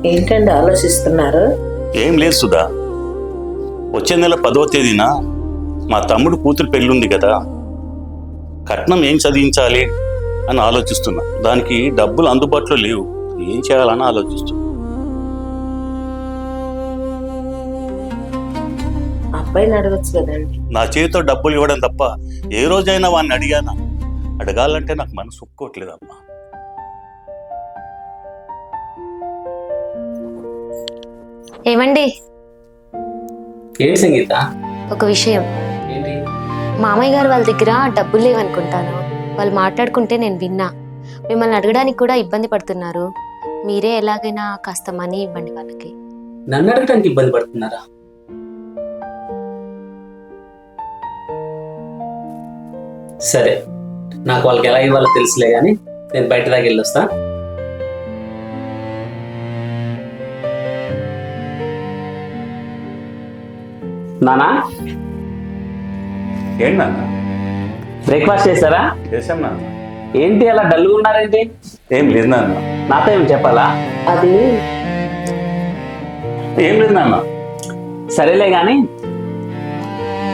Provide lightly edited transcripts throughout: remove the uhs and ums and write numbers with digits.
ఏంటండి ఆలోచిస్తున్నారు? ఏం లేదు సుధా, వచ్చే నెల 10వ తేదీన మా తమ్ముడు కూతురు పెళ్ళుంది కదా, కట్నం ఏం చదివించాలి అని ఆలోచిస్తున్నా. దానికి డబ్బులు అందుబాటులో లేవు, ఏం చేయాలని ఆలోచిస్తున్నా. అబ్బాయిని అడగచ్చు కదండి. నా చేతితో డబ్బులు ఇవ్వడం తప్ప ఏ రోజైనా వాడిని అడిగానా? అడగాలంటే నాకు మనసు ఒప్పుకోవట్లేదమ్మా. ఏమండి, ఏంటి సంగీత? ఒక విషయం. ఏంటి? మామయ్య గారు వాళ్ళ దగ్గర డబ్బులు లేవనుకుంటాను. వాళ్ళు మాట్లాడుకుంటే నేను విన్నా. మిమ్మల్ని అడగడానికి కూడా ఇబ్బంది పడుతున్నారు. మీరే ఎలాగైనా కాస్త మనీ ఇవ్వండి వాళ్ళకి. నన్ను అడగడానికి ఇబ్బంది పడుతున్నారా? సరే, నాకు వాళ్ళకి ఎలా ఇవ్వాలో తెలుసులే కానీ నేను బయట దాకా వెళ్ళొస్తా. నానా, ఏంటి నాన్న? బ్రేక్ఫాస్ట్ చేశారా? చేశాం నాన్న. ఏంటి అలా డల్గా ఉన్నారేంటి? ఏం లేదు నాన్న. నాతో ఏం చెప్పాలా? అది ఏం లేదు నాన్న. సరేలే కానీ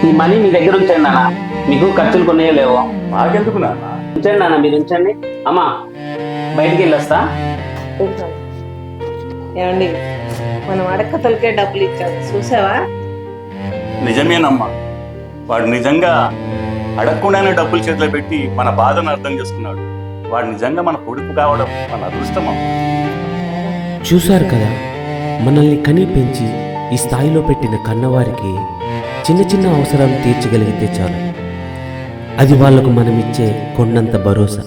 ఈ మనీ మీ దగ్గర ఉంచండి నాన్న, మీకు ఖర్చులు కొనే లేవు. నాకెందుకు నాన్న? ఉంచండి నాన్న, మీరు ఉంచండి. అమ్మా, బయటికి వెళ్ళొస్తా. ఏమండి, మనం అడకతలకే డబ్బులు ఇచ్చాము, చూసావా? నిజమేనమ్మా, వాడు నిజంగా అడగకుండానే డబ్బులు చేతిలో పెట్టి మన బాధను అర్థం చేసుకున్నాడు. వాడు నిజంగా మన కొడుకు కావడం మన అదృష్టం. చూశారు కదా, మనల్ని కని పెంచి ఈ స్థాయిలో పెట్టిన కన్నవారికి చిన్న చిన్న అవసరాలు తీర్చగలిగితే చాలు. అది వాళ్లకు మనమిచ్చే కొండంత భరోసా.